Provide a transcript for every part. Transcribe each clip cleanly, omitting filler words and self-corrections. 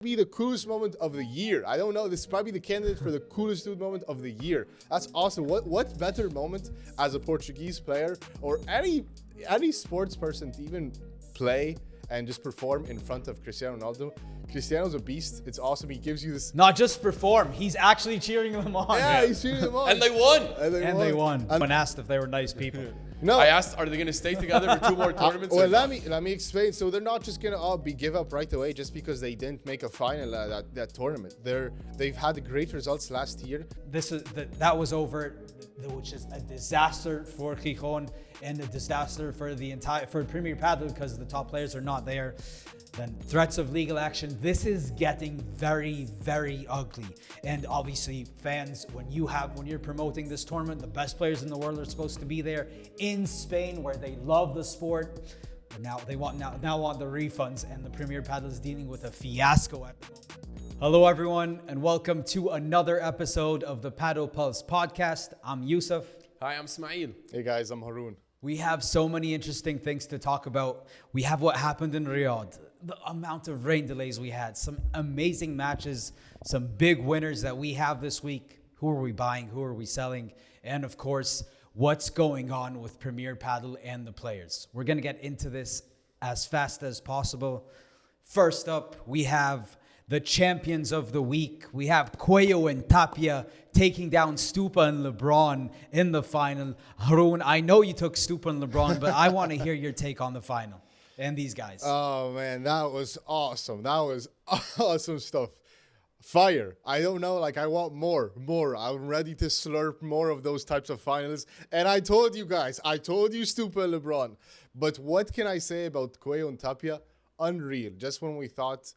be the coolest moment of the year. I don't know. This is probably the candidate for the coolest dude moment of the year. That's awesome. What better moment as a Portuguese player or any sports person to even play and just perform in front of Cristiano Ronaldo? Cristiano's a beast. It's awesome. He gives you this. Not just perform. He's actually cheering them on. Yeah, he's cheering them on. And they won. And they won. Someone asked if they were nice people. No. I asked, are they going to stay together for 2 more tournaments? Well, let me explain. So they're not just going to all be give up right away just because they didn't make a final at that tournament. They've had great results last year. That was over, which is a disaster for Gijon and a disaster for Premier Padel because the top players are not there. Then threats of legal action. This is getting very, very ugly. And obviously, fans, when you're promoting this tournament, the best players in the world are supposed to be there in Spain, where they love the sport. But now they want the refunds, and the Premier Padel is dealing with a fiasco at the moment. Hello, everyone, and welcome to another episode of the Padel Pulse podcast. I'm Yousef. Hi, I'm Ismaeel. Hey guys, I'm Haroon. We have so many interesting things to talk about. We have what happened in Riyadh, the amount of rain delays we had, some amazing matches, some big winners that we have this week. Who are we buying? Who are we selling? And of course, what's going on with Premier Padel and the players. We're going to get into this as fast as possible. First up, we have the champions of the week. We have Coello Tapia taking down Stupa and Lebron in the final. Haroon, I know you took Stupa and Lebron, but I want to hear your take on the final and these guys. Oh man, that was awesome. That was awesome stuff. Fire. I don't know, I want more. I'm ready to slurp more of those types of finals. And I told you guys, Stupa and Lebron. But what can I say about Coello and Tapia? Unreal. Just when we thought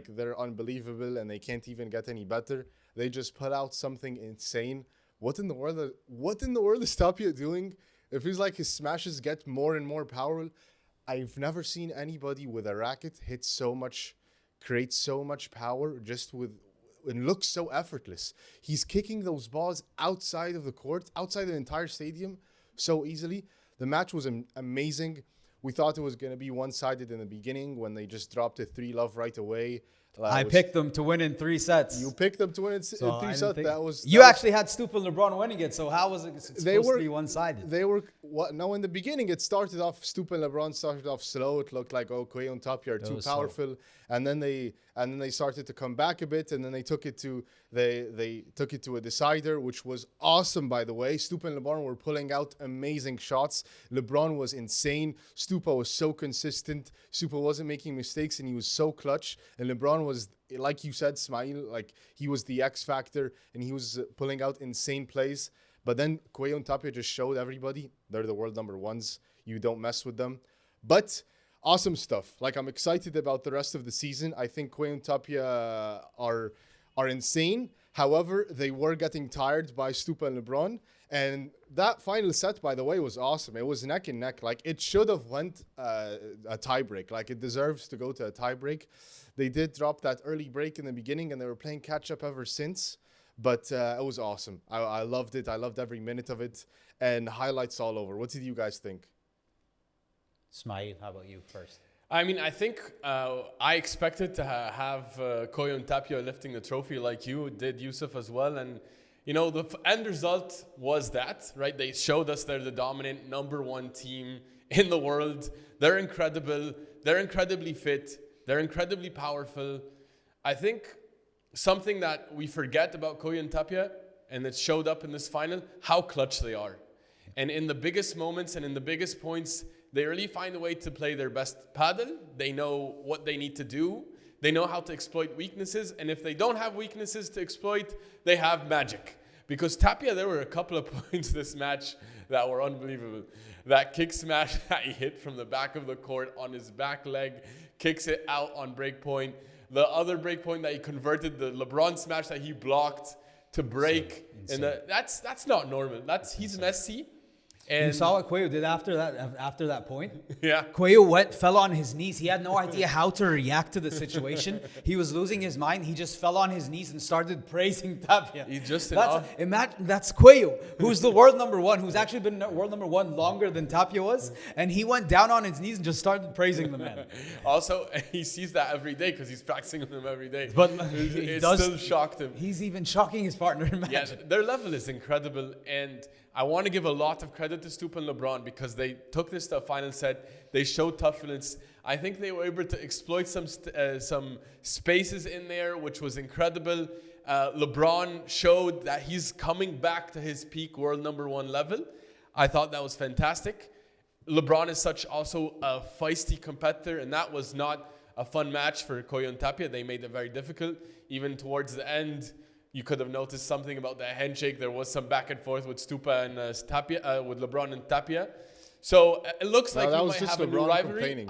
they're unbelievable and they can't even get any better, they just put out something insane. What in the world is Tapia doing? It feels like his smashes get more and more powerful. I've never seen anybody with a racket hit so much, create so much power and looks so effortless. He's kicking those balls outside of the court, outside the entire stadium so easily. The match was amazing. We thought it was going to be one-sided in the beginning when they just dropped a 3-love right away. I picked them to win in 3 sets. You picked them to win in 3 sets. You actually had Stupa and Lebron winning it, so how was it supposed to be one-sided? In the beginning, it started off, Stupa and Lebron started off slow. It looked like, Coello and Tapia are too powerful. Slow. And then they started to come back a bit, and then they took it to a decider, which was awesome, by the way. Stupa and Lebron were pulling out amazing shots. Lebron was insane. Stupa was so consistent. Stupa wasn't making mistakes, and he was so clutch. And Lebron was, like you said, Ismaeel, he was the X factor, and he was pulling out insane plays. But then Coello and Tapia just showed everybody they're the world number ones. You don't mess with them. But awesome stuff. I'm excited about the rest of the season. I think Coello and Tapia are insane. However, they were getting tired by Stupa and Lebron. And that final set, by the way, was awesome. It was neck and neck. It should have went a tie break. It deserves to go to a tie break. They did drop that early break in the beginning, and they were playing catch up ever since. But it was awesome. I loved it. I loved every minute of it. And highlights all over. What did you guys think? Ismaeel, how about you first? I mean, I think I expected to have Coello and Tapia lifting the trophy like you did, Yousef, as well. And, the end result was that, right? They showed us they're the dominant number 1 team in the world. They're incredible. They're incredibly fit. They're incredibly powerful. I think something that we forget about Coello and Tapia, and it showed up in this final, how clutch they are. And in the biggest moments and in the biggest points, they really find a way to play their best padel. They know what they need to do. They know how to exploit weaknesses. And if they don't have weaknesses to exploit, they have magic. Because Tapia, there were a couple of points this match that were unbelievable. That kick smash that he hit from the back of the court on his back leg, kicks it out on break point. The other break point that he converted, the LeBron smash that he blocked to break. And that's not normal. He's messy. And you saw what Coello did after that point? Yeah. Coello fell on his knees. He had no idea how to react to the situation. He was losing his mind. He just fell on his knees and started praising Tapia. He just imagine that's Coello, who's the world number one, who's actually been world number one longer than Tapia was, and he went down on his knees and just started praising the man. Also, he sees that every day because he's practicing with him every day. But it still shocked him. He's even shocking his partner. Imagine. Yeah, their level is incredible, and I want to give a lot of credit to Stupa and Lebron because they took this to a final set. They showed toughness. I think they were able to exploit some spaces in there, which was incredible. LeBron showed that he's coming back to his peak world number one level. I thought that was fantastic. LeBron is such also a feisty competitor, and that was not a fun match for Coello and Tapia. They made it very difficult. Even towards the end, you could have noticed something about the handshake. There was some back and forth with Stupa and Tapia, with LeBron and Tapia. So it looks like we might have a new rivalry.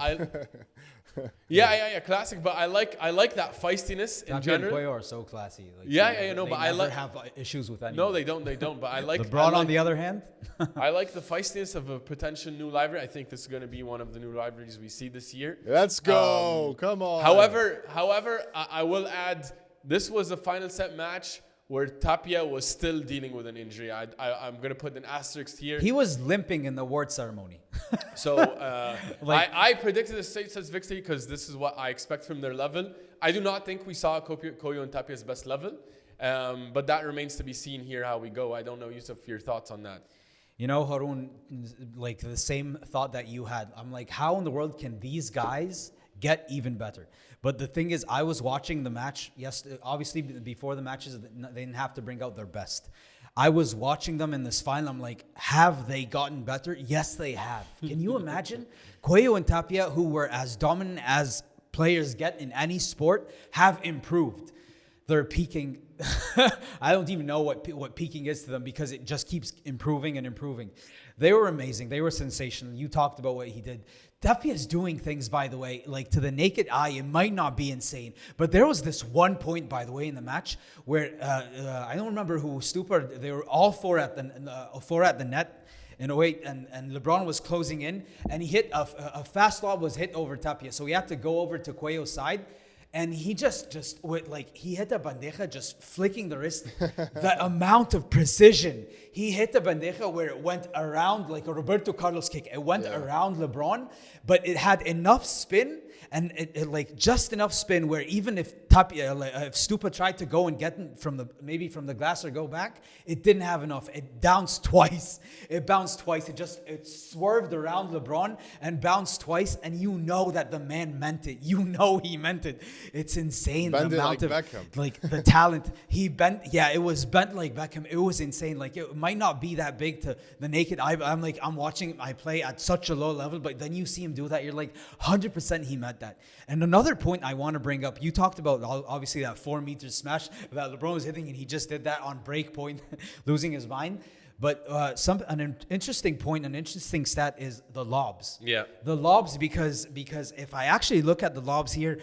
Yeah, classic. But I like that feistiness in Tapia general. and Coello are so classy. Like, But I never have issues with anyone. No, they don't. But I like LeBron on the other hand. I like the feistiness of a potential new rivalry. I think this is going to be one of the new rivalries we see this year. Let's go! Come on. However, I will add, this was a final set match where Tapia was still dealing with an injury. I'm going to put an asterisk here. He was limping in the award ceremony. So I predicted a state sets victory because this is what I expect from their level. I do not think we saw Coello and Tapia's best level, but that remains to be seen here how we go. I don't know, Yousef, your thoughts on that. You know, Haroon, like the same thought that you had. I'm like, how in the world can these guys get even better? But the thing is, I was watching the match. Yes, obviously before the matches, they didn't have to bring out their best. I was watching them in this final. I'm like, have they gotten better? Yes, they have. Can you imagine? Coello and Tapia, who were as dominant as players get in any sport, have improved. They're peaking. I don't even know what peaking is to them because it just keeps improving and improving. They were amazing. They were sensational. You talked about what he did. Tapia is doing things, by the way, like to the naked eye, it might not be insane. But there was this one point, by the way, in the match where I don't remember who Stupa. They were all four at the net. In a way, and LeBron was closing in, and he hit a fast lob was hit over Tapia, so he had to go over to Coello's side. And he just with like he hit the bandeja just flicking the wrist. The amount of precision. He hit the bandeja where it went around like a Roberto Carlos kick. It went around LeBron, but it had enough spin and it like just enough spin where even if Tapia, if Stupa tried to go and get from the glass or go back, it didn't have enough. It bounced twice. It swerved around LeBron and bounced twice, and you know that the man meant it. You know he meant it. It's insane the amount of Beckham. like the talent he bent. Yeah, it was bent like Beckham. It was insane. Like it might not be that big to the naked eye. But I'm watching I play at such a low level, but then you see him do that. You're like 100% he meant that. And another point I want to bring up. You talked about obviously that 4-meter smash that LeBron was hitting, and he just did that on break point, losing his mind. But an interesting point, an interesting stat is the lobs. Yeah, the lobs because if I actually look at the lobs here.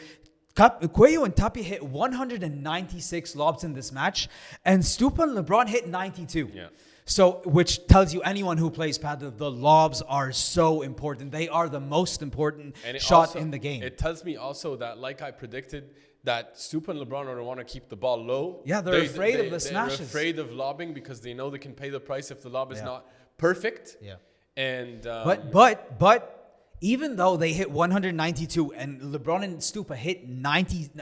Coello and Tapia hit 196 lobs in this match, and Stupa and LeBron hit 92. Yeah. So, which tells you anyone who plays padel, the lobs are so important. They are the most important shot in the game. It tells me also that, like I predicted, that Stupa and LeBron are going to want to keep the ball low. Yeah, they're afraid of the smashes. They're afraid of lobbing because they know they can pay the price if the lob is not perfect. Yeah. And but even though they hit 192 and LeBron and Stupa hit 92,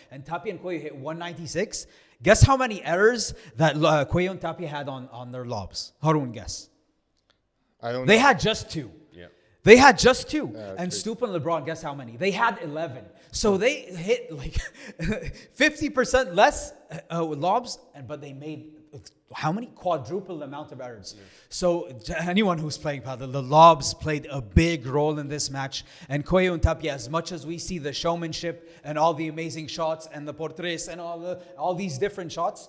and Tapia and Coello hit 196, guess how many errors that Coello and Tapia had on their lobs? Haroon, guess. I don't know. They had just 2. Yeah. They had just 2. And crazy. Stupa and LeBron, guess how many? They had 11. So they hit like 50% less lobs, but they made how many? Quadruple amount of errors. Yeah. So to anyone who's playing padel, the lobs played a big role in this match. And Coello and Tapia, as much as we see the showmanship and all the amazing shots and the portraits and all these different shots,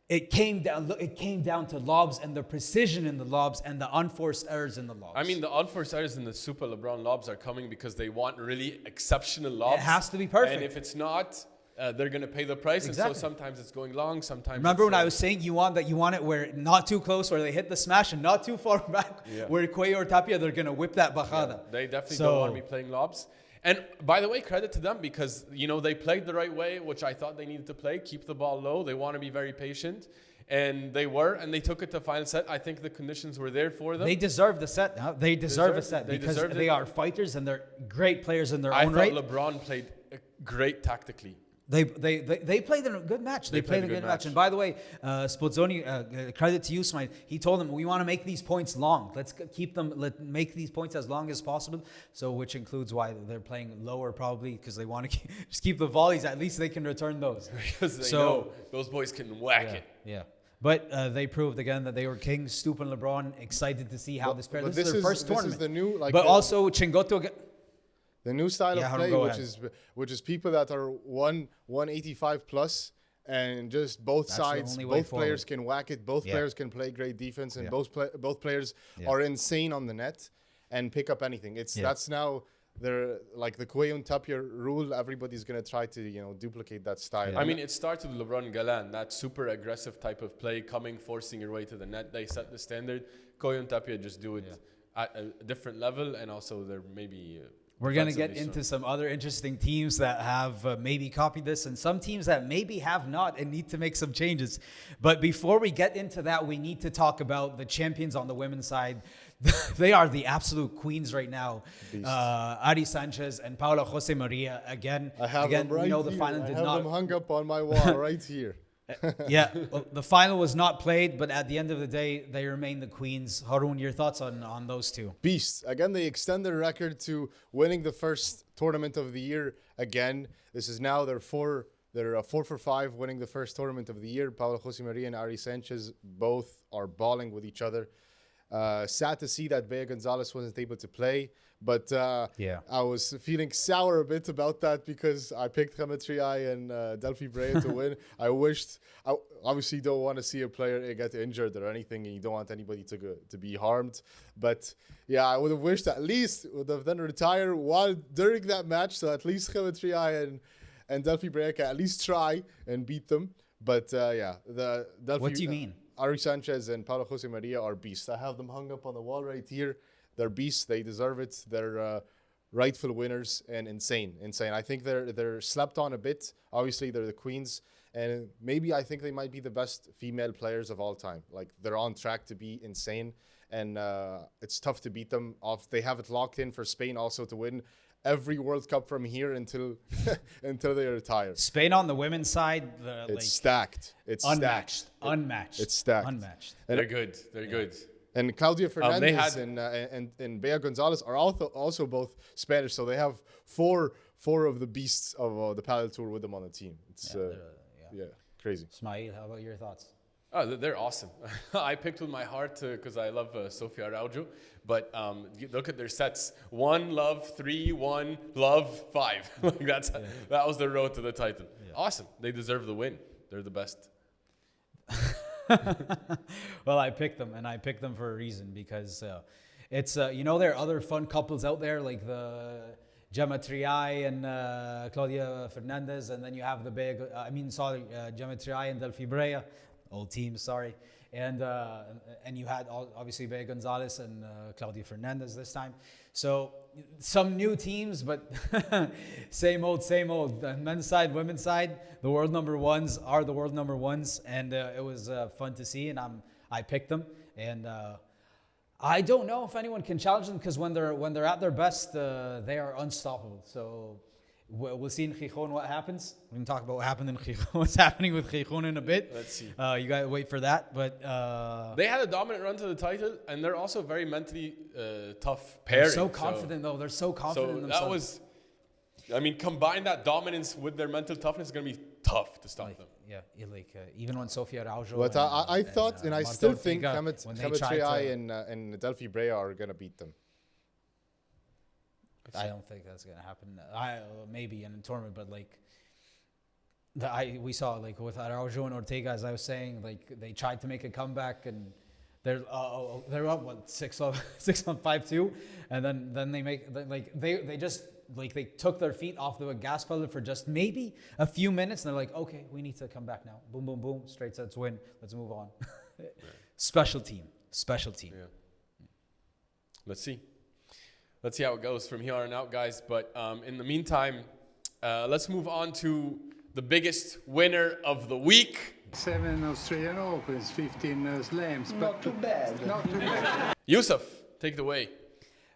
it came down to lobs and the precision in the lobs and the unforced errors in the lobs. I mean, the unforced errors in the Stupa LeBron lobs are coming because they want really exceptional lobs. It has to be perfect. And if it's not, they're going to pay the price. Exactly. And so sometimes it's going long, sometimes Remember it's, when I was saying you want it where not too close, where they hit the smash, and not too far back, where Coello Tapia, they're going to whip that bajada. They definitely don't want to be playing lobs. And by the way, credit to them because, you know, they played the right way, which I thought they needed to play, keep the ball low. They want to be very patient. And they were, and they took it to final set. I think the conditions were there for them. They deserve the set. Huh? They deserve a set because they are fighters and they're great players in their own right. I thought LeBron played great tactically. They played a good match. They played a good match. And by the way, Spozzoni, credit to you, Ismaeel. He told them, we want to make these points long. Let's make these points as long as possible. So, which includes why they're playing lower probably because they want to just keep the volleys. At least they can return those. Because they know those boys can whack it. Yeah. But they proved again that they were kings. Stupa and LeBron, excited to see how this pair. This is their first tournament. This is the new, but also Chingoto. The new style of play, which is people that are 185 plus, and just both sides, both players can whack it. Both players can play great defense, and both players are insane on the net and pick up anything. That's now they're like the Coello Tapia rule. Everybody's gonna try to duplicate that style. I mean, it started with LeBron Galan, that super aggressive type of play, coming, forcing your way to the net. They set the standard. Coello Tapia just do it at a different level, and also they're maybe. We're going to get into some other interesting teams that have maybe copied this and some teams that maybe have not and need to make some changes. But before we get into that, we need to talk about the champions on the women's side. They are the absolute queens right now. Ari Sanchez and Paula Jose Maria. Again, them right the here. final did not. I have them hung up on my wall right here. The final was not played, but at the end of the day, they remain the queens. Haroon, your thoughts on those two? Beasts. Again, they extend their record to winning the first tournament of the year again. This is now their 4 for 5 winning the first tournament of the year. Paula Jose Maria and Ari Sanchez both are balling with each other. Sad to see that Bea Gonzalez wasn't able to play, but I was feeling sour a bit about that because I picked Geometry and Delphi Brea to win. I obviously don't want to see a player get injured or anything, and you don't want anybody to be harmed. But yeah, I would have wished at least would have then retire during that match, so at least Geometry and Delphi Brea can at least try and beat them. But the Delphi. What do you mean? Ari Sanchez and Paula Jose Maria are beasts. I have them hung up on the wall right here. They're beasts. They deserve it. They're rightful winners and insane. I think they're slept on a bit. Obviously, they're the queens. And maybe I think they might be the best female players of all time. Like, they're on track to be insane. And it's tough to beat them off. They have it locked in for Spain also to win every World Cup from here until they retire. Spain on the women's side, it's stacked. It's unmatched. Stacked. Unmatched. It's stacked. Unmatched. And they're good. They're good. And Claudia Fernandez and Bea Gonzalez are also both Spanish, so they have four of the beasts of the Padel Tour with them on the team. It's crazy. Ismaeel, how about your thoughts? Oh, they're awesome. I picked with my heart because I love Sofia Araujo. But look at their sets: 1 love, 3 1 love, 5. That was their road to the title. Yeah. Awesome. They deserve the win. They're the best. Well, I picked them, and I picked them for a reason because it's there are other fun couples out there like the Gemma Triay and Claudia Fernandez, and then you have the Gemma Triay and Delphi Brea. Old teams, sorry. And you had obviously Bea Gonzalez and Claudia Fernandez this time. So some new teams, but same old. Men's side, women's side, the world number ones are the world number ones, and it was fun to see. And I picked them, and I don't know if anyone can challenge them because when they're at their best, they are unstoppable. So. We'll see in Gijon what happens. We can talk about what happened in Gijon, what's happening with Gijon in a bit. Let's see. You got to wait for that. But they had a dominant run to the title, and they're also very mentally tough pairing. They're so confident, though. They're so confident in themselves. Combine that dominance with their mental toughness is going to be tough to stop them. Yeah, even when Sofia Araujo. But I thought, and I still think Geometry and Delphi Brea are going to beat them. I don't think that's gonna happen. Maybe in a tournament, but we saw with Araujo and Ortega, as I was saying, they tried to make a comeback and they're up 6 on 5-2, and then they make they just like they took their feet off the gas pedal for just maybe a few minutes, and they're like, okay, we need to come back now. Boom, boom, boom, straight sets win. Let's move on. Special team. Yeah. Let's see how it goes from here on out, guys. But in the meantime, let's move on to the biggest winner of the week. 7 Australian Opens, 15 slams. Not too bad. Yousef, take it away.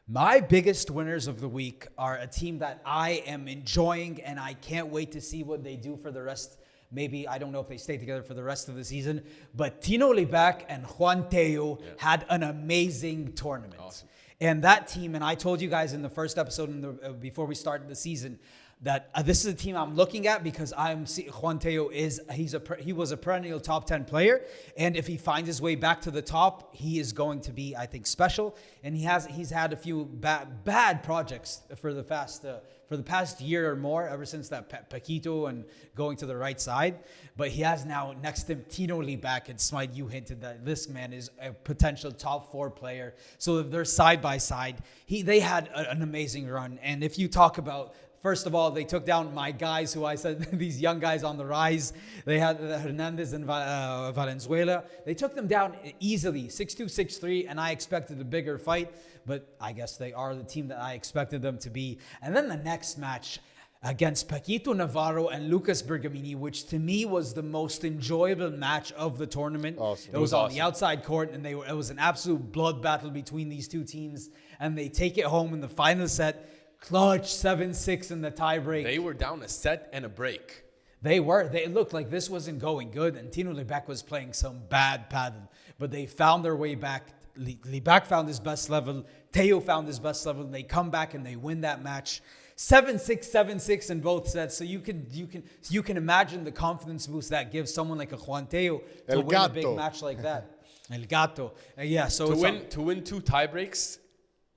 My biggest winners of the week are a team that I am enjoying, and I can't wait to see what they do for the rest. Maybe, I don't know if they stay together for the rest of the season, but Tino Lebac and Juan Teo had an amazing tournament. Awesome. And that team, and I told you guys in the first episode before we started the season, that this is a team I'm looking at because Juan Teo he was a perennial top 10 player, and if he finds his way back to the top, he is going to be, I think, special. And he's had a few bad projects for the past year or more, ever since that Paquito and going to the right side. But he has now next to him Tino Lebac, and Smite, you hinted that this man is a potential top 4 player. So if they're side by side, they had an amazing run. And if you talk about, first of all, they took down my guys who I said, these young guys on the rise. They had Hernandez and Valenzuela. They took them down easily, 6-2, 6-3, and I expected a bigger fight, but I guess they are the team that I expected them to be. And then the next match against Paquito Navarro and Lucas Bergamini, which to me was the most enjoyable match of the tournament. Awesome. It was on the outside court, and it was an absolute blood battle between these two teams, and they take it home in the final set. Clutch 7-6 in the tiebreak. They were down a set and a break. They looked like this wasn't going good, and Tino Lebac was playing some bad paddle. But they found their way back. Lebac found his best level. Teo found his best level, and they come back and they win that match. 7-6, 7-6 in both sets. So you can imagine the confidence boost that gives someone like a Juan Teo to win a big match like that. El Gato. Yeah. So to win 2 tiebreaks.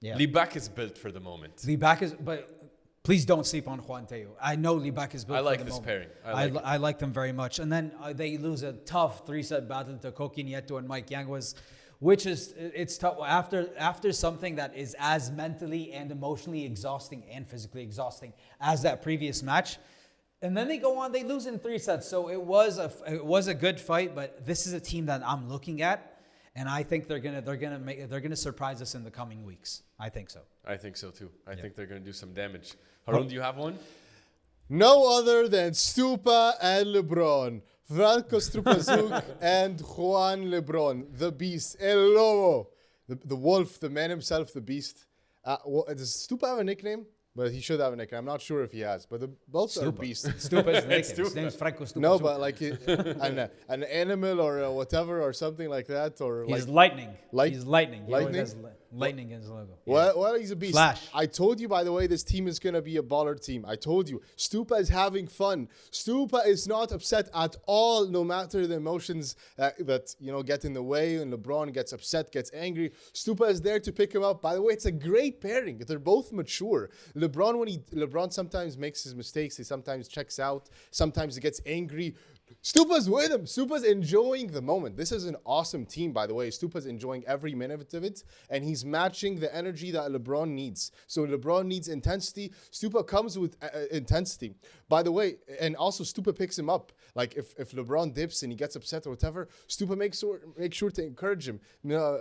Yeah. Lebac is built for the moment. Lebac is, but please don't sleep on Juan Teo. I know Lebac is built for the moment. I like this pairing. I like them very much. And then they lose a tough 3-set battle to Koki Nieto and Mike Yanguas, which is, it's tough. After something that is as mentally and emotionally exhausting and physically exhausting as that previous match. And then they go on, they lose in 3 sets. So it was a good fight, but this is a team that I'm looking at. And I think they're gonna surprise us in the coming weeks. I think so. I think so too. I think they're gonna do some damage. Haroon, do you have one? No other than Stupa and Lebron. Franco Strupazuk and Juan Lebron. The beast. El Lobo. The wolf, the man himself, the beast. Does Stupa have a nickname? But he should have a nickname. I'm not sure if he has. But both are beasts. Stupa is the nickname. His name is Franco Stupa. No, but like an animal or whatever or something like that. Or he's like, lightning. Like, he's lightning. Lightning? He always has lightning in his logo. Well, he's a beast. Flash. I told you, by the way, this team is going to be a baller team. I told you. Stupa is having fun. Stupa is not upset at all, no matter the emotions that get in the way. And LeBron gets upset, gets angry. Stupa is there to pick him up. By the way, it's a great pairing. They're both mature. LeBron sometimes makes his mistakes. He sometimes checks out. Sometimes he gets angry. Stupa's with him. Stupa's enjoying the moment. This is an awesome team, by the way. Stupa's enjoying every minute of it, and he's matching the energy that LeBron needs. So LeBron needs intensity. Stupa comes with intensity. By the way, and also Stupa picks him up. Like if LeBron dips and he gets upset or whatever, Stupa make sure to encourage him.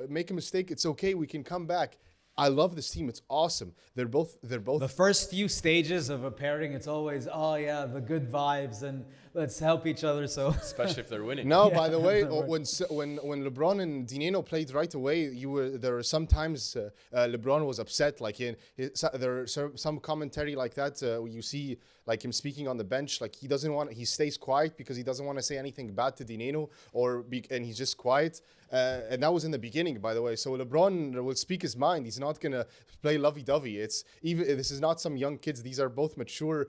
Make a mistake. It's okay. We can come back. I love this team. It's awesome. They're both. The first few stages of a pairing, it's always, oh yeah, the good vibes and let's help each other. So especially if they're winning. No, by the way, when LeBron and Dineno played right away, there were sometimes LeBron was upset. Like there are some commentary like that. You see like him speaking on the bench, like he stays quiet because he doesn't want to say anything bad to Dineno and he's just quiet. And that was in the beginning, by the way. So LeBron will speak his mind. He's not gonna play lovey-dovey. This is not some young kids. These are both mature,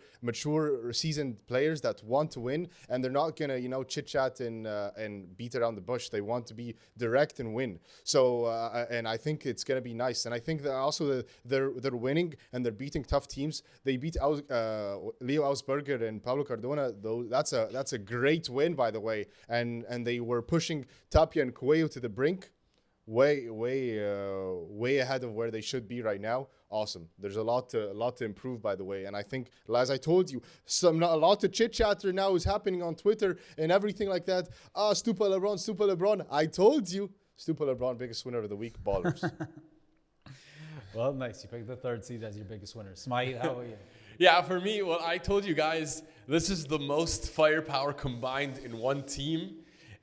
seasoned players that want to win, and they're not gonna chit-chat and beat around the bush. They want to be direct and win. So and I think it's gonna be nice. And I think that also they're winning and they're beating tough teams. They beat Leo Augsburger and Pablo Cardona. Though that's a great win, by the way. And they were pushing Tapia and Coello to the brink. way ahead of where they should be right now. Awesome. There's a lot to improve, by the way. And I think, as I told you, a lot of chit chatter now is happening on Twitter and everything like that. Stupa Lebron. I told you, Stupa Lebron, biggest winner of the week, ballers. Well, nice. You picked the third seed as your biggest winner. Ismaeel, how about you? Yeah, for me, well, I told you guys, this is the most firepower combined in one team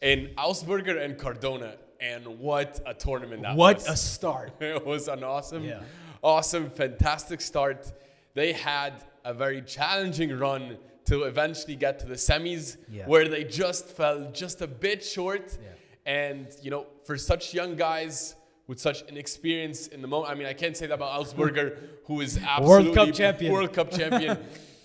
in Augsburger and Cardona. And what a tournament that was. What a start. It was an awesome, fantastic start. They had a very challenging run to eventually get to the semis, where they just fell just a bit short. Yeah. And, you know, for such young guys with such an experience in the moment, I mean, I can't say that about Augsburger, who is absolutely World Cup champion.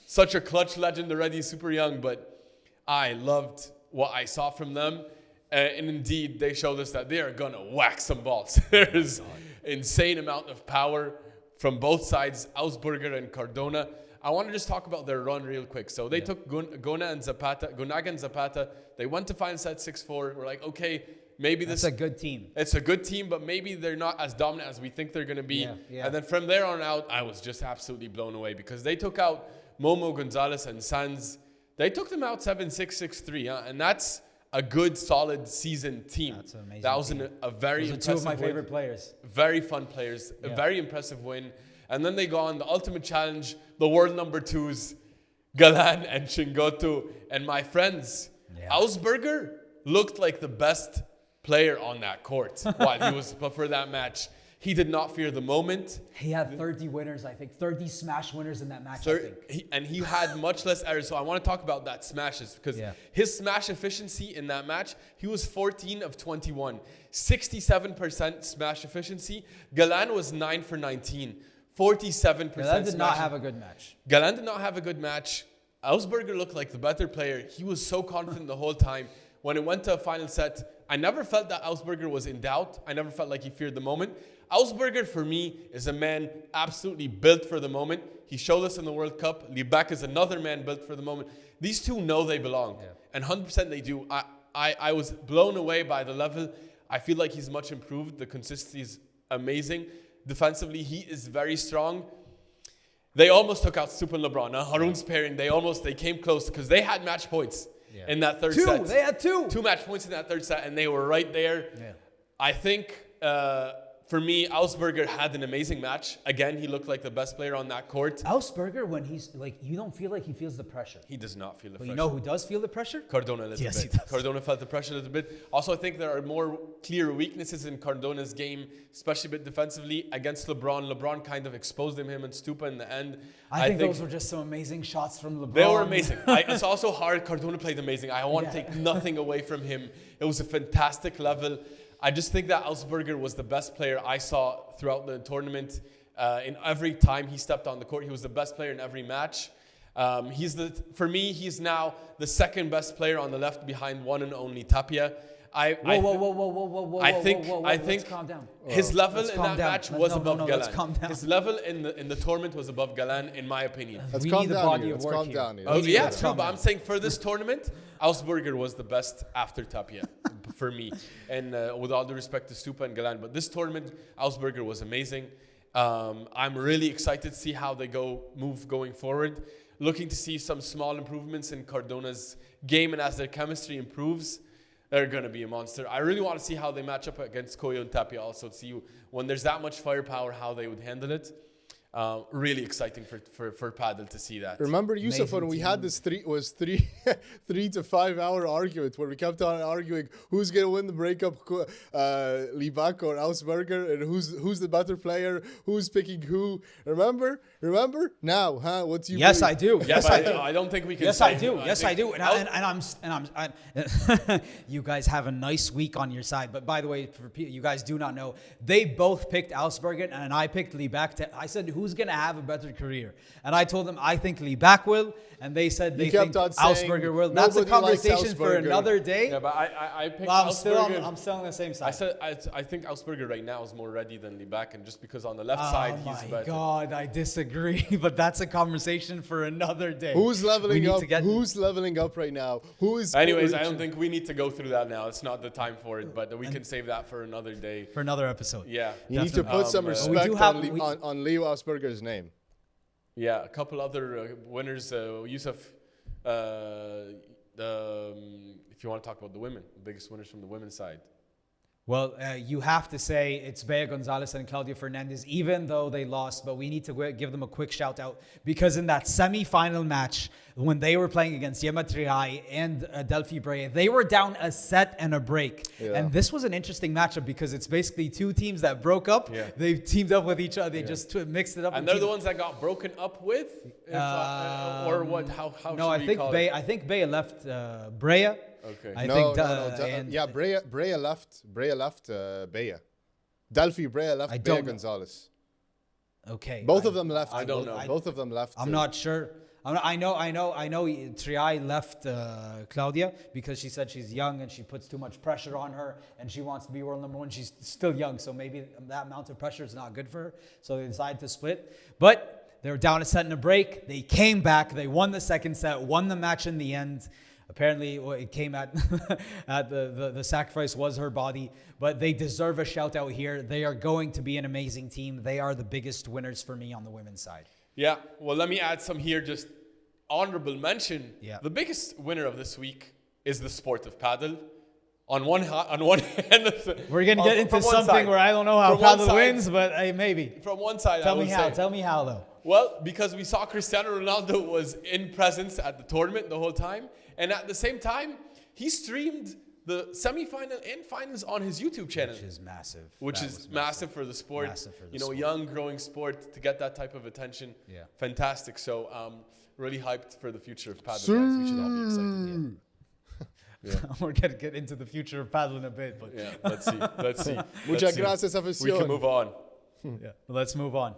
Such a clutch legend already, super young. But I loved what I saw from them. And indeed, they showed us that they are going to whack some balls. There's insane amount of power from both sides, Augsburger and Cardona. I want to just talk about their run real quick. So they took Gonaga and Zapata. They went to final set 6-4. We're like, okay, maybe That's a good team. It's a good team, but maybe they're not as dominant as we think they're going to be. Yeah. And then from there on out, I was just absolutely blown away because they took out Momo, Gonzalez, and Sanz. They took them out 7-6, 6-3. And that's a good, solid season team. That's an amazing That was team. a very Those are impressive two of my win. favorite players. Very fun players. A very impressive win. And then they go on the ultimate challenge, the world number 2s, Galan and Chingotu. And my friends, Augsburger looked like the best player on that court while he was for that match. He did not fear the moment. He had 30 winners, I think. 30 smash winners in that match, I think. And he had much less errors. So I want to talk about that smashes because his smash efficiency in that match, he was 14 of 21. 67% smash efficiency. Galan was 9 for 19. 47% Galan did not have a good match. Galan did not have a good match. Augsburger looked like the better player. He was so confident the whole time. When it went to a final set, I never felt that Augsburger was in doubt. I never felt like he feared the moment. Augsburger, for me, is a man absolutely built for the moment. He showed us in the World Cup. Liebeck is another man built for the moment. These two know they belong. Yeah. And 100% they do. I was blown away by the level. I feel like he's much improved. The consistency is amazing. Defensively, he is very strong. They almost took out Stupa Lebron. Haroon's pairing, they came close because they had match points in that third set. They had two match points in that third set, and they were right there. Yeah. I think, for me, Augsburger had an amazing match. Again, he looked like the best player on that court. Augsburger, when he's like, you don't feel like he feels the pressure. He does not feel the pressure. You know who does feel the pressure? Cardona a little bit. He does. Cardona felt the pressure a little bit. Also, I think there are more clear weaknesses in Cardona's game, especially a bit defensively against LeBron. LeBron kind of exposed him and Stupa in the end. I think those were just some amazing shots from LeBron. They were amazing. It's also hard. Cardona played amazing. I want to take nothing away from him. It was a fantastic level. I just think that Augsburger was the best player I saw throughout the tournament. In every time he stepped on the court, he was the best player in every match. For me, he's now the second best player on the left behind one and only Tapia. I think let's calm down. His level in that match was above Galan. Let's calm down. His level in the tournament was above Galan, in my opinion. Let's calm down here. Let's calm down here. Yeah, true. But I'm saying for this tournament, Augsburger was the best after Tapia for me. And with all due respect to Stupa and Galan, but this tournament, Augsburger was amazing. I'm really excited to see how they move going forward. Looking to see some small improvements in Cardona's game, and as their chemistry improves, they're going to be a monster. I really want to see how they match up against Coello Tapia also, to see when there's that much firepower, how they would handle it. Really exciting for Padel to see that. Remember, Yousef, when we had this 3 to 5 hour argument where we kept on arguing who's going to win the breakup, Liebeck or Augsburger, and who's the better player, who's picking who. Remember? Now, huh? What do you? Yes, believe? I do. Yes, I do. I don't think we can. Yes, I do. Yes, I do. And I'm. You guys have a nice week on your side. But by the way, for you guys do not know, they both picked Augsburger and I picked Liebeck. I said, who who's going to have a better career. And I told them, I think Libak will. And they said they think Augsburger will. That's a conversation for another day. Yeah, but I picked Well, Augsburger. I'm still on the same side. I think Augsburger right now is more ready than Libak, and just because on the left side he's better. Oh my God, I disagree. But that's a conversation for another day. Who's leveling up? Who's leveling up right now? Who is? Anyways, I don't think we need to go through that now. It's not the time for it, but we can save that for another day. For another episode. Yeah. You need to put some respect on Leo Augsburger's name. Yeah, a couple other winners. Yousef, if you want to talk about the women, the biggest winners from the women's side. Well, you have to say it's Bea Gonzalez and Claudia Fernandez, even though they lost. But we need to give them a quick shout out because in that semi-final match, when they were playing against Yema Triay and Delphi Brea, they were down a set and a break. Yeah. And this was an interesting matchup because it's basically two teams that broke up. Yeah. They've teamed up with each other. They just mixed it up. And they're the ones that got broken up with? Or what? How no, I think Bea left Brea. Okay. Brea left Bea. Delphi Brea left Bea Gonzalez. Okay. Both of them left. I don't know. Both of them left. I'm not sure. I know Triay left Claudia because she said she's young and she puts too much pressure on her and she wants to be world number one. She's still young, so maybe that amount of pressure is not good for her. So they decided to split. But they were down a set and a break. They came back. They won the second set, won the match in the end. Apparently, it came at the sacrifice was her body, but they deserve a shout out here. They are going to be an amazing team. They are the biggest winners for me on the women's side. Yeah, well, let me add some here. Just honorable mention. Yeah. The biggest winner of this week is the sport of padel. On one hand, we're gonna get into something where I don't know how padel wins, but maybe. From one side, tell me how. Tell me how though. Well, because we saw Cristiano Ronaldo was in presence at the tournament the whole time. And at the same time, he streamed the semi-final and finals on his YouTube channel. Which is massive. Which is massive for the sport. Massive for the sport. Young, growing sport, to get that type of attention. Yeah. Fantastic. So, really hyped for the future of padel, guys. We should all be excited. Yeah. We're going to get into the future of padel in a bit. But yeah, let's see. Muchas gracias, afición. We can move on. Yeah, let's move on.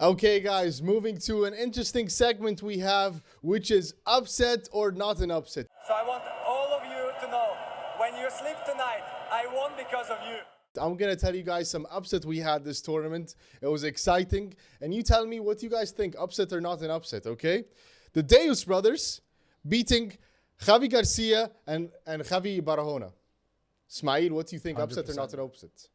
Okay, guys, moving to an interesting segment we have, which is upset or not an upset. So I want all of you to know, when you sleep tonight, I won because of you. I'm going to tell you guys some upset we had this tournament. It was exciting. And you tell me what you guys think, upset or not an upset, okay? The Deus brothers beating Javi Garcia and Javi Barahona. Ismaeel, what do you think, 100%. Upset or not an upset?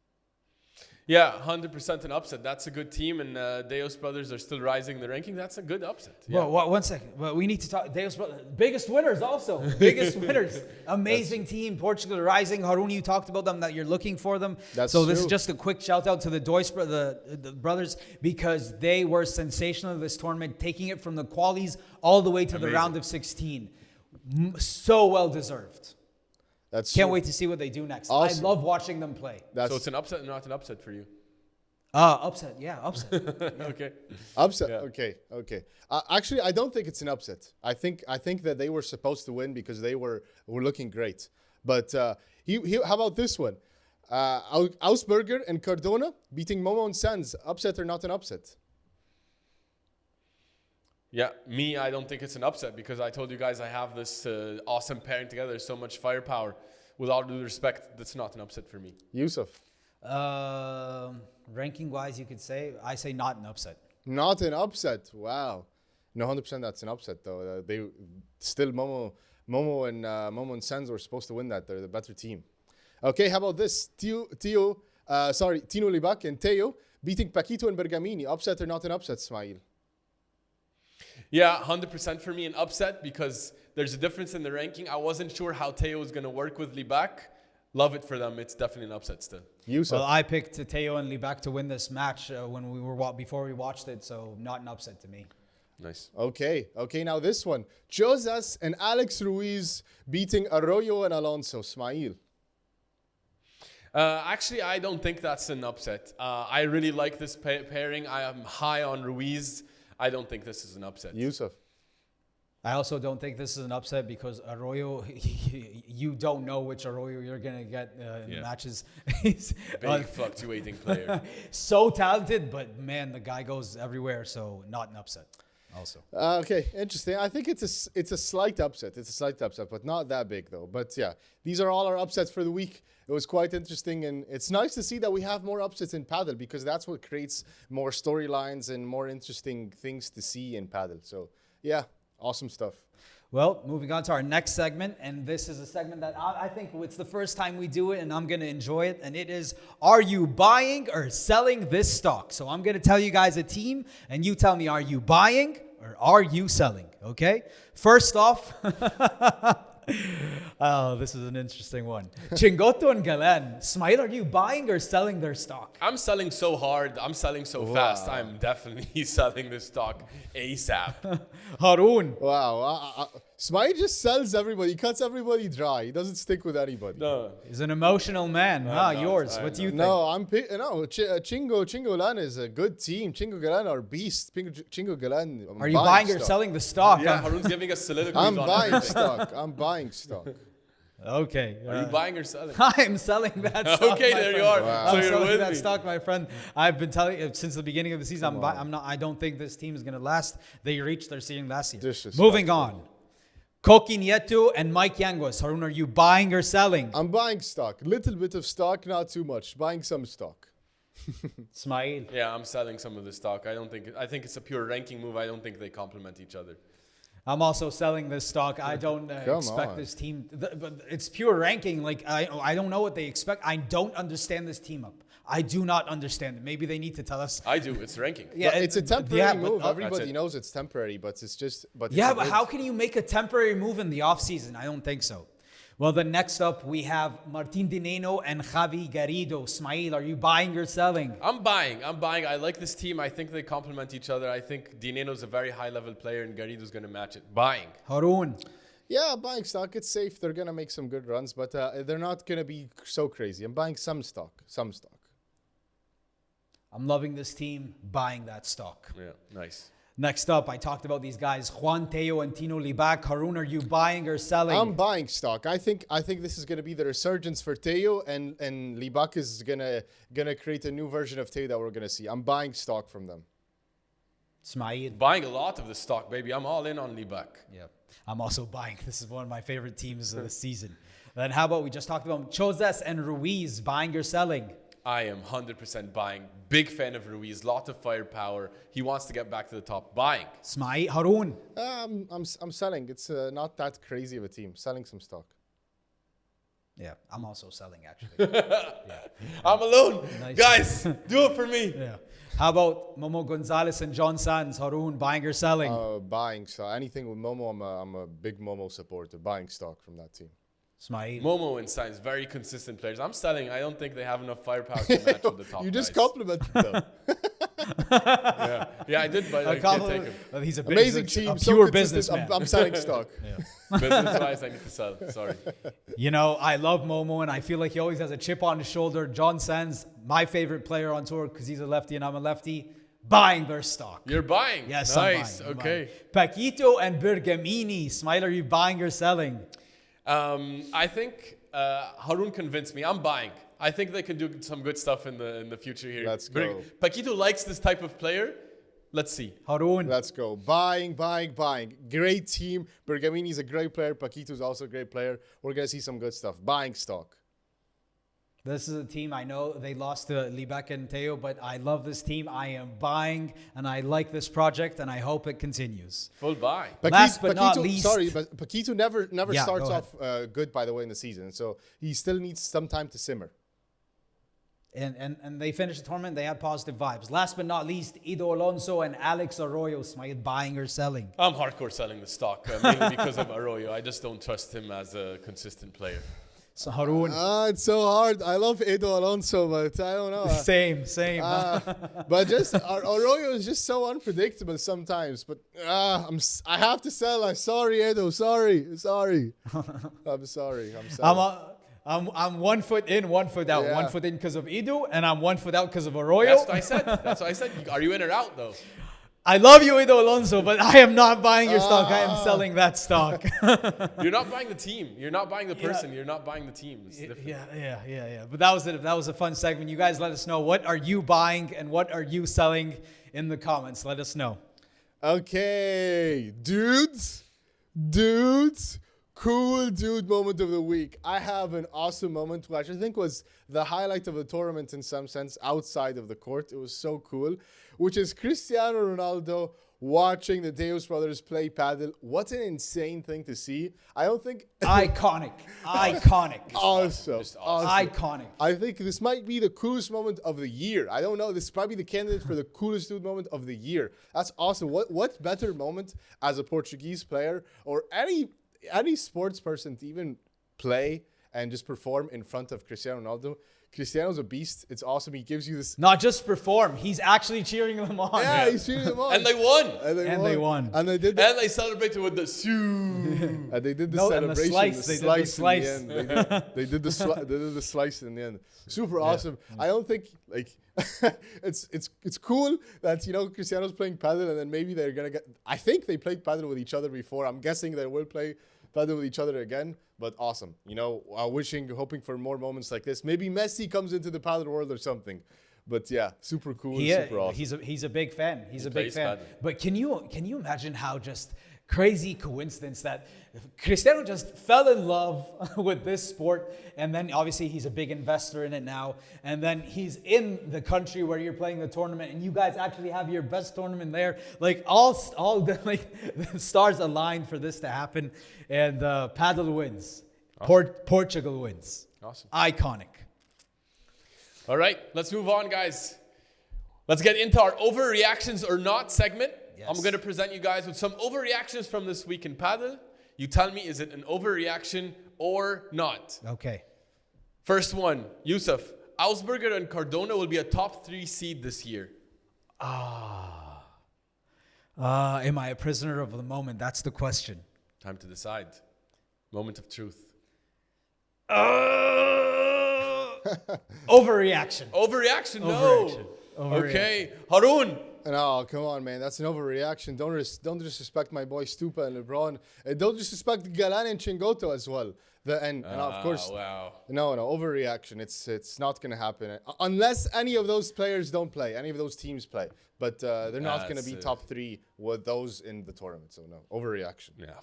Yeah, 100% an upset. That's a good team, and Deus brothers are still rising in the ranking. That's a good upset. Yeah. Well, 1 second. Well, we need to talk. Deus brothers, biggest winners also. Biggest winners. Amazing team. Portugal rising. Haroon, you talked about them, that you're looking for them. That's so this is just a quick shout out to the Deus the brothers, because they were sensational in this tournament, taking it from the qualies all the way to the round of 16. So well deserved. Can't wait to see what they do next. Awesome. I love watching them play. So it's an upset and not an upset for you? Upset. Yeah, upset. Yeah. Okay. Upset. Yeah. Okay. Actually, I don't think it's an upset. I think that they were supposed to win because they were looking great. But how about this one? Augsburger and Cardona beating Momo and Sands. Upset or not an upset? Yeah, I don't think it's an upset because I told you guys I have this awesome pairing together, so much firepower. With all due respect, that's not an upset for me. Yousef? Ranking-wise, you could say, I say not an upset. Not an upset? Wow. No, 100% that's an upset, though. They still, Momo and Sands were supposed to win that. They're the better team. Okay, how about this? Tino Libak and Teo beating Paquito and Bergamini. Upset or not an upset, Ismaeel? Yeah, 100% for me an upset because there's a difference in the ranking. I wasn't sure how Teo was going to work with Libak. Love it for them. It's definitely an upset still. Yousef? Well, I picked Teo and Libak to win this match before we watched it, so not an upset to me. Nice. Okay, now this one. Josas and Alex Ruiz beating Arroyo and Alonso. Ismaeel? Actually, I don't think that's an upset. I really like this pairing. I am high on Ruiz. I don't think this is an upset. Yousef? I also don't think this is an upset because Arroyo, you don't know which Arroyo you're going to get in the matches. He's Big fluctuating player. so talented, but man, the guy goes everywhere, so not an upset also. Okay, interesting. I think it's a slight upset. It's a slight upset, but not that big though. But yeah, these are all our upsets for the week. It was quite interesting, and it's nice to see that we have more upsets in Padel because that's what creates more storylines and more interesting things to see in Padel. So yeah, awesome stuff. Well, moving on to our next segment, and this is a segment that I think it's the first time we do it, and I'm going to enjoy it, and it is, are you buying or selling this stock? So I'm going to tell you guys a team, and you tell me, are you buying or are you selling? Okay? First off, oh, this is an interesting one. Chingoto and Galen. Ismaeel, are you buying or selling their stock? I'm selling so hard. I'm selling so fast. I'm definitely selling this stock ASAP. Haroon. Wow. Ismaeel just sells everybody. He cuts everybody dry. He doesn't stick with anybody. No. He's an emotional man. Yours. What do you think? No, Chingo Galan is a good team. Chingo Galan are beasts. Chingo Galan. Are you buying or selling the stock? Yeah, Haroon's giving us soliloquies I'm on buying everything. stock. I'm buying stock. Okay. Are you buying or selling? I'm selling that stock. Okay, my there friend. you are. Wow. So I'm you're selling with that me. stock, my friend. I've been telling you since the beginning of the season. I don't think this team is going to last. They reached their ceiling last year. Disrespectful. Moving on. Koki Nieto and Mike Yanguas. Haroon, are you buying or selling? I'm buying stock. Little bit of stock, not too much. Buying some stock. Ismaeel. Yeah, I'm selling some of the stock. I think it's a pure ranking move. I don't think they complement each other. I'm also selling this stock. I don't expect on. this team. But it's pure ranking. Like I don't know what they expect. I don't understand this team up. I do not understand it. Maybe they need to tell us. I do. It's ranking. Yeah, But it's a temporary move. That's Everybody it. knows it's temporary, but it's just. But Yeah, it's but good. how can you make a temporary move in the offseason? I don't think so. Well, then next up, we have Martin Dineno and Javi Garrido. Ismaeel, are you buying or selling? I'm buying. I like this team. I think they complement each other. I think Dineno's a very high-level player, and Garrido's going to match it. Buying. Haroon. Yeah, buying stock. It's safe. They're gonna make some good runs, but they're not gonna be so crazy. I'm buying some stock. Some stock. I'm loving this team, buying that stock. Yeah, nice. Next up, I talked about these guys, Juan Teo and Tino Libac. Haroon, are you buying or selling? I'm buying stock. I think this is gonna be the resurgence for Teo, and Libac is gonna create a new version of Teo that we're gonna see. I'm buying stock from them. Ismaeel. Buying a lot of the stock, baby. I'm all in on Libac. Yeah, I'm also buying. This is one of my favorite teams of the season. Then how about we just talked about Chozas and Ruiz, buying or selling? I am 100% buying. Big fan of Ruiz. Lot of firepower. He wants to get back to the top. Buying. Ismaeel. Haroon. I'm selling. It's not that crazy of a team. Selling some stock. Yeah, I'm also selling actually. I'm alone. Nice. Guys, do it for me. Yeah. How about Momo Gonzalez and John Sands? Haroon, buying or selling? Buying stock. Anything with Momo, I'm a big Momo supporter. Buying stock from that team. Ismaeel. Momo and Sainz, very consistent players. I'm selling. I don't think they have enough firepower to match with the top You just guys. complimented them. Yeah, I did, but I can't take him. Well, he's a Amazing he's a team. pure so businessman. I'm selling stock. Business-wise, I need to sell. Sorry. You know, I love Momo, and I feel like he always has a chip on his shoulder. John Sands, my favorite player on tour because he's a lefty and I'm a lefty, buying their stock. You're buying. Yes, nice. I'm buying. Okay. Paquito and Bergamini. Ismaeel, are you buying or selling? I think Haroon convinced me. I'm buying. I think they can do some good stuff in the future here. Let's go. Paquito likes this type of player. Let's see. Haroon. Let's go. Buying. Great team. Bergamini's a great player. Paquito's also a great player. We're going to see some good stuff. Buying stock. This is a team, I know they lost to Libac and Teo, but I love this team. I am buying, and I like this project, and I hope it continues. Full buy. Last but not least- Sorry, but Paquito never Yeah, starts go off good, by the way, in the season. So he still needs some time to simmer. And they finished the tournament, they had positive vibes. Last but not least, Ido Alonso and Alex Arroyo. Ismaeel, buying or selling? I'm hardcore selling the stock, mainly because of Arroyo. I just don't trust him as a consistent player. So Haroon. It's so hard. I love Edo Alonso, but I don't know. Same. But just Arroyo is just so unpredictable sometimes. But I have to sell. I'm sorry, Edo. Sorry. I'm sorry. I'm sorry. I'm 1 foot in, 1 foot out. Yeah. 1 foot in because of Ido, and I'm 1 foot out because of Arroyo. That's what I said. Are you in or out, though? I love you, Edo Alonso, but I am not buying your stock. I am selling that stock. You're not buying the team. You're not buying the person. You're not buying the team. It's different. Yeah. But that was it. That was a fun segment. You guys let us know, what are you buying and what are you selling in the comments. Let us know. Okay, dudes, cool dude moment of the week. I have an awesome moment, which I think was the highlight of the tournament in some sense, outside of the court. It was so cool, which is Cristiano Ronaldo watching the Deus brothers play padel. What an insane thing to see. I don't think... Iconic. Awesome. Iconic. I think this might be the coolest moment of the year. I don't know. This is probably the candidate for the coolest dude moment of the year. That's awesome. What better moment as a Portuguese player or any sports person to even play and just perform in front of Cristiano Ronaldo. Cristiano's a beast. It's awesome. He gives you this... Not just perform. He's actually cheering them on. Yeah, he's cheering them on. And they won. They won. And they did And they celebrated with the Sue. And they did the celebration. And the slice. In the end. They did the slice in the end. Super awesome. I don't think it's cool that Cristiano's playing padel and then maybe they're gonna get. I think they played padel with each other before. I'm guessing they will play padel with each other again. But awesome. Hoping for more moments like this. Maybe Messi comes into the padel world or something. But yeah, super cool. Super awesome. He's a big fan. He's a big fan. Padel. But can you imagine how just crazy coincidence that Cristiano just fell in love with this sport, and then obviously he's a big investor in it now, and then he's in the country where you're playing the tournament, and you guys actually have your best tournament there. Like all the stars aligned for this to happen, and Padel wins. Awesome. Portugal wins. Awesome. Iconic. All right, let's move on, guys. Let's get into our overreactions or not segment. Yes. I'm going to present you guys with some overreactions from this week in padel. You tell me, is it an overreaction or not? Okay. First one, Yousef. Augsburger and Cardona will be a top 3 seed this year. Am I a prisoner of the moment? That's the question. Time to decide. Moment of truth. Overreaction. Overreaction? No. Okay. Haroon. No, come on, man. That's an overreaction. Don't disrespect my boy Stupa and Lebron. Don't disrespect Galan and Chingoto as well. And of course, wow. No, overreaction. It's not going to happen. Unless any of those players don't play, any of those teams play. But they're not going to be top 3 with those in the tournament. So no, overreaction. Yeah.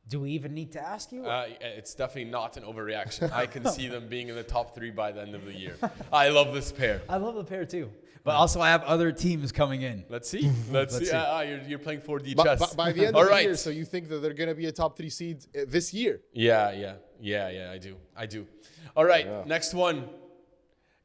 Do we even need to ask you? It's definitely not an overreaction. I can see them being in the top 3 by the end of the year. I love this pair. I love the pair too. But also I have other teams coming in. Let's see. Let's see. You're playing 4D chess. By the end of the year, so you think that they're going to be a top 3 seed this year? Yeah, I do. All right, next one.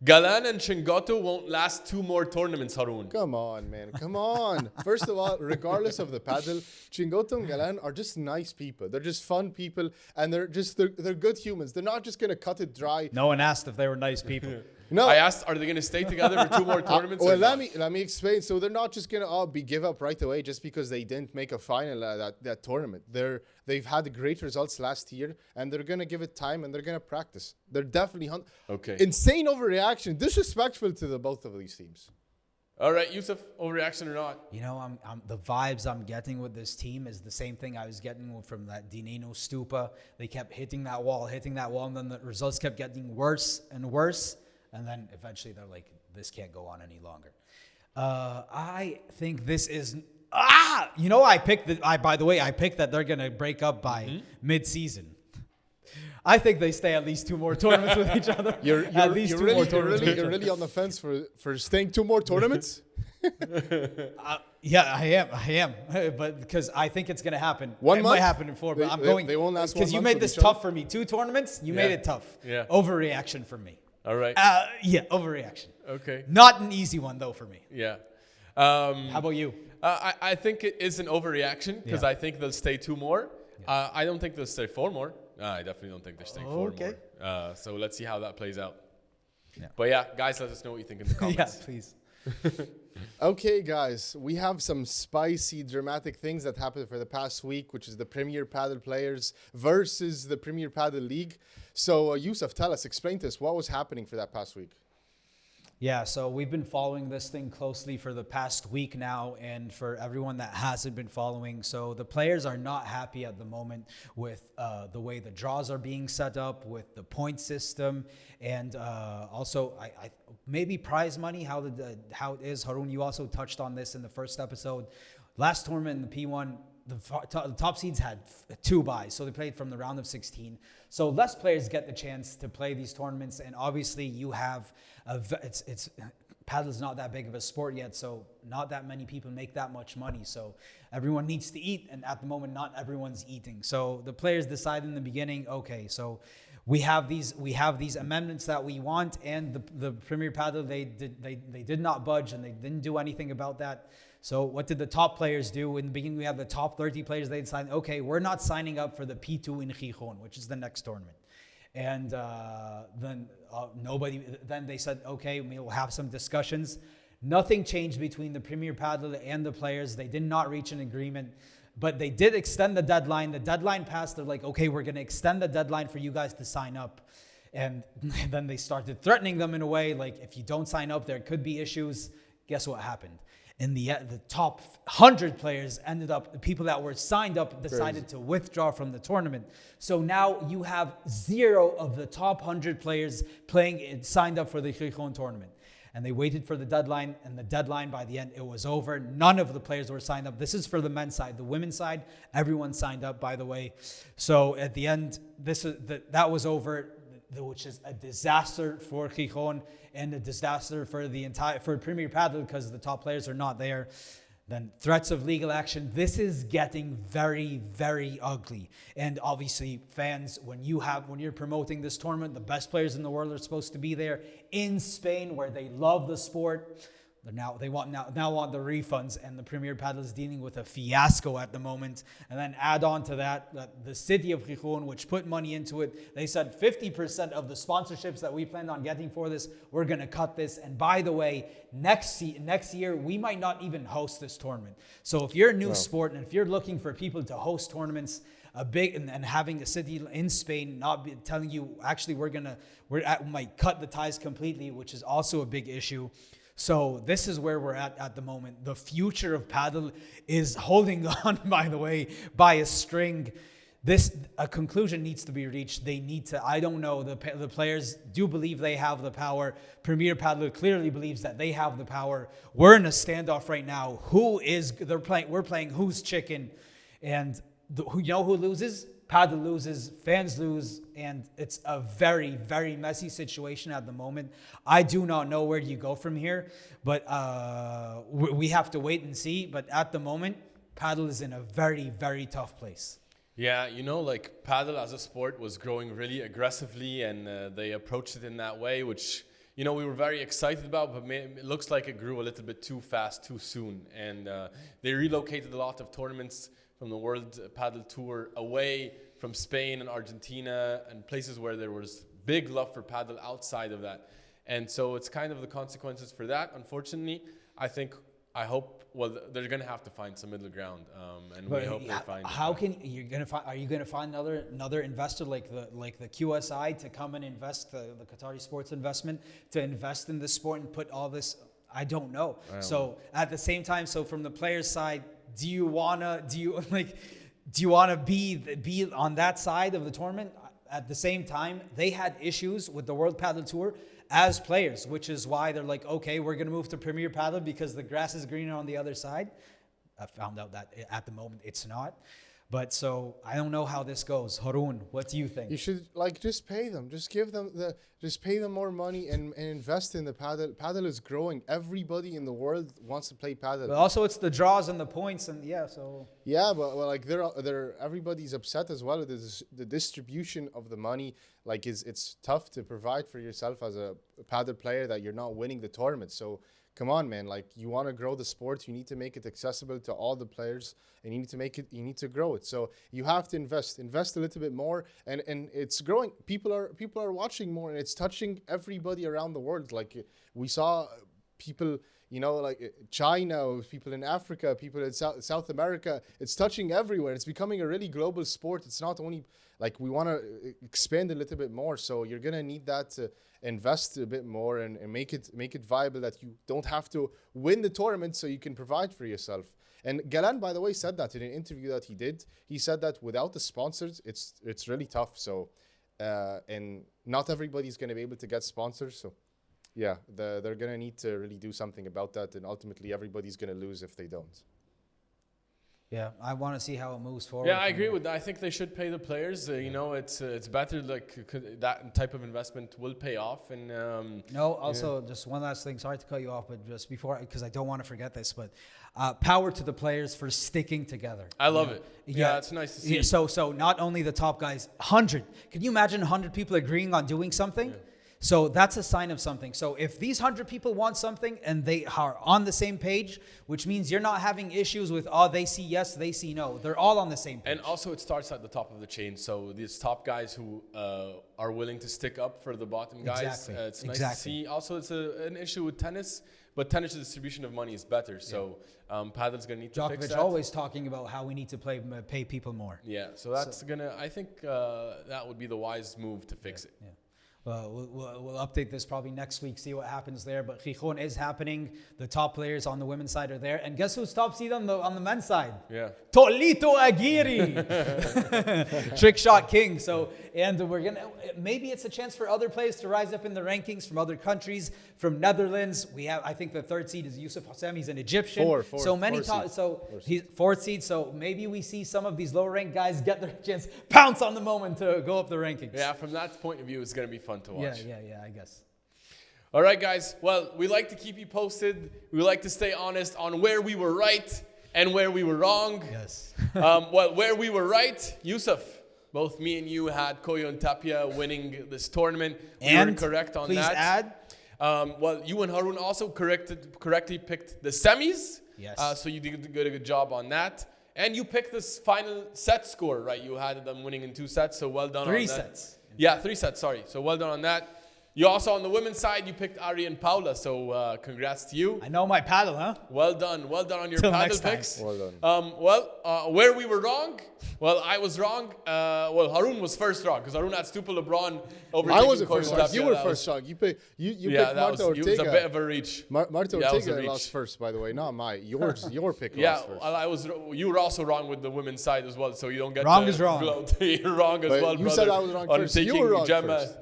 Galan and Chingoto won't last 2 more tournaments, Haroon. Come on, man. Come on. First of all, regardless of the padel, Chingoto and Galan are just nice people. They're just fun people, and they're good humans. They're not just going to cut it dry. No one asked if they were nice people. No. I asked, are they going to stay together for 2 more tournaments? Well, let me explain. So they're not just going to give up right away just because they didn't make a final at that tournament. They've had great results last year, and they're going to give it time, and they're going to practice. They're definitely okay. Insane overreaction, disrespectful to the both of these teams. All right, Yousef, overreaction or not? I'm the vibes I'm getting with this team is the same thing I was getting from that Dineno Stupa. They kept hitting that wall, and then the results kept getting worse and worse. And then eventually they're like, this can't go on any longer. I think this is... I picked that they're going to break up by mid-season. I think they stay at least 2 more tournaments with each other. You're really on the fence for staying 2 more tournaments? Yeah, I am. But because I think it's going to happen. It might happen in 4, but I'm going... They won't last 1 month. Because you made this tough for me. 2 tournaments, you made it tough. Yeah. Overreaction for me. All right. Overreaction. Okay. Not an easy one, though, for me. Yeah. How about you? I think it is an overreaction because I think they'll stay 2 more. Yeah. I don't think they'll stay 4 more. I definitely don't think they'll stay 4 more. So let's see how that plays out. Yeah. But yeah, guys, let us know what you think in the comments. Yeah, please. Okay, guys, we have some spicy, dramatic things that happened for the past week, which is the Premier Padel players versus the Premier Padel League. So, Yousef, explain to us what was happening for that past week. Yeah, so we've been following this thing closely for the past week now, and for everyone that hasn't been following, so the players are not happy at the moment with the way the draws are being set up, with the point system, and also I maybe prize money, how it is. Haroon, you also touched on this in the first episode. Last tournament in the P1, the top seeds had 2 buys, so they played from the round of 16. So less players get the chance to play these tournaments, and obviously you have paddle's not that big of a sport yet, so not that many people make that much money. So everyone needs to eat, and at the moment, not everyone's eating. So the players decide in the beginning, okay, so we have these amendments that we want, and the Premier Padel they did not budge, and they didn't do anything about that. So what did the top players do? In the beginning, we have the top 30 players. They decided, okay, we're not signing up for the P2 in Gijon, which is the next tournament. And then they said, okay, we'll have some discussions. Nothing changed between the Premier Padel and the players. They did not reach an agreement, but they did extend the deadline. The deadline passed. They're like, okay, we're going to extend the deadline for you guys to sign up. And then they started threatening them in a way, like, if you don't sign up, there could be issues. Guess what happened? In the top 100 players ended up, the people that were signed up decided to withdraw from the tournament. So now you have 0 of the top 100 players signed up for the Gijon tournament. And they waited for the deadline, and the deadline, by the end, it was over. None of the players were signed up. This is for the men's side. The women's side, everyone signed up, by the way. So at the end, that was over, which is a disaster for Gijon and a disaster for Premier Padel, because the top players are not there. Then threats of legal action. This is getting very, very ugly. And obviously, fans, when you're promoting this tournament, the best players in the world are supposed to be there in Spain, where they love the sport. They want the refunds, and the Premier Padel is dealing with a fiasco at the moment. And then add on to that the city of Gijon, which put money into it, they said 50% of the sponsorships that we planned on getting for this, we're going to cut this. And by the way, next year we might not even host this tournament. So if you're a new sport, and if you're looking for people to host tournaments, and having a city in Spain not telling you, actually we might cut the ties completely, which is also a big issue. So this is where we're at the moment. The future of Padel is holding on, by the way, by a string. A conclusion needs to be reached. They need to, I don't know, the players do believe they have the power. Premier Padel clearly believes that they have the power. We're in a standoff right now. We're playing who's chicken. And who loses? Padel loses, fans lose, and it's a very, very messy situation at the moment. I do not know where you go from here, but we have to wait and see. But at the moment, Padel is in a very, very tough place. Yeah, Padel as a sport was growing really aggressively, and they approached it in that way, which, we were very excited about, but it looks like it grew a little bit too fast, too soon. And they relocated a lot of tournaments from the World Padel Tour away from Spain and Argentina and places where there was big love for Padel outside of that. And so it's kind of the consequences for that, unfortunately. I hope, they're going to have to find some middle ground, and we hope they find it. Are you going to find another investor like the QSI to come and invest, the Qatari Sports Investment, to invest in this sport and put all this? I don't know. So at the same time, so from the players' side, do you wanna be on that side of the tournament? At the same time, they had issues with the World Padel Tour as players, which is why they're like, okay, we're gonna move to Premier Padel because the grass is greener on the other side. I found out that at the moment it's not. But so I don't know how this goes. Haroon, what do you think? You should just pay them. Just pay them more money and invest in the Padel. Padel is growing. Everybody in the world wants to play Padel. But also it's the draws and the points, and they're everybody's upset as well. The distribution of the money, it's tough to provide for yourself as a Padel player that you're not winning the tournament. So come on, man. You want to grow the sport, you need to make it accessible to all the players, and you need to grow it. So you have to invest a little bit more, and it's growing. People are watching more, and it's touching everybody around the world. We saw people, you know, like China, people in Africa, people in South America. It's touching everywhere. It's becoming a really global sport. It's not only like we want to expand a little bit more. So you're gonna need that to invest a bit more and make it viable, that you don't have to win the tournament so you can provide for yourself. And Galan, by the way, said that in an interview that he did. He said that without the sponsors, it's really tough. So, and not everybody's going to be able to get sponsors. So, yeah, they're going to need to really do something about that. And ultimately, everybody's going to lose if they don't. Yeah, I want to see how it moves forward. Yeah, I agree with that. I think they should pay the players. You know, it's better, like, that type of investment will pay off. And just one last thing. Sorry to cut you off, but just before, because I don't want to forget this, but power to the players for sticking together. I love it. Yeah, it's nice to see. Yeah, so not only the top guys, 100. Can you imagine 100 people agreeing on doing something? Yeah. So that's a sign of something. So if these 100 people want something and they are on the same page, which means you're not having issues with, they see yes, they see no. They're all on the same page. And also it starts at the top of the chain. So these top guys who are willing to stick up for the bottom guys. Exactly. It's nice to see. Also, it's an issue with tennis, but tennis distribution of money is better. So Padel's going to need to fix that. Djokovic always talking about how we need to pay people more. Yeah, so that's I think that would be the wise move to fix it. Yeah. We'll update this probably next week, see what happens there. But Gijon is happening. The top players on the women's side are there. And guess who's top seed on the men's side? Yeah. Tolito Aguirre. Trick shot king. So, and maybe it's a chance for other players to rise up in the rankings from other countries, from Netherlands. We have, I think the third seed is Yousef Hassem. He's an Egyptian. He's fourth seed. So maybe we see some of these lower ranked guys get their chance, pounce on the moment to go up the rankings. Yeah, from that point of view, it's going to be fun to watch. Yeah, I guess. All right, guys. Well, we like to keep you posted. We like to stay honest on where we were right and where we were wrong. Yes. Well, where we were right, Yousef, both me and you had Coello Tapia winning this tournament. We were correct on that. Please add. Well, you and Haroon also correctly picked the semis. Yes. So you did a good job on that. And you picked this final set score, right? You had them winning in 2 sets, so well done on that. 3 sets. Yeah, 3 sets, sorry. So well done on that. You also, on the women's side, you picked Ari and Paula, so congrats to you. I know my paddle, huh? Well done on your paddle picks. Well done. Where we were wrong, well, I was wrong. Haroon was first wrong, because Haroon had Stupa Lebron over. I wasn't first wrong. You were first wrong. You picked Marta Ortega. It was a bit of a reach. Marta Ortega lost first, by the way, not mine. Your pick lost first. Well, you were also wrong with the women's side as well, so you don't get wrong is wrong. You're wrong as well, you brother. said I was wrong first. You were wrong first.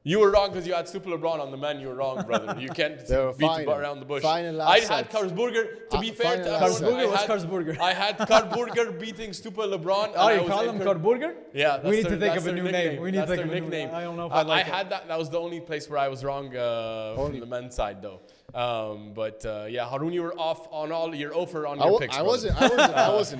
You were wrong because you had Stupa Lebron on the men. You were wrong, brother. You can't beat around the bush. I had Karlsburger. To be fair to everyone, Karlsburger. I had Karlsburger beating Stupa Lebron. Oh, you call him Karlsburger? Yeah. We need to think of a new name. We need to think of a nickname. I don't know if I like it. I had that. That was the only place where I was wrong from the men's side, though. Haroon, you were off on all your offer on your picks. I wasn't off.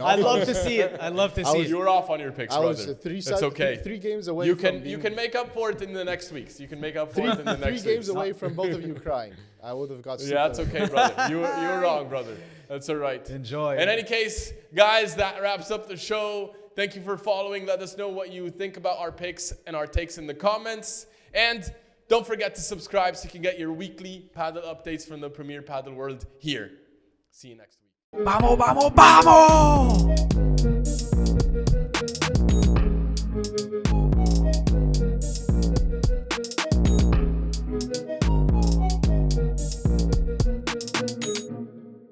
I'd love to see it. You were off on your picks, brother. It's okay. 3 games away. You can make up for it in the next weeks. You can make up for it in the next weeks. 3 games away from both of you crying. I would have got. Yeah, that's okay, brother. You were wrong, brother. That's all right. Enjoy. In any case, guys, that wraps up the show. Thank you for following. Let us know what you think about our picks and our takes in the comments. And don't forget to subscribe so you can get your weekly paddle updates from the Premier Padel world here. See you next week. Vamos, vamos, vamos!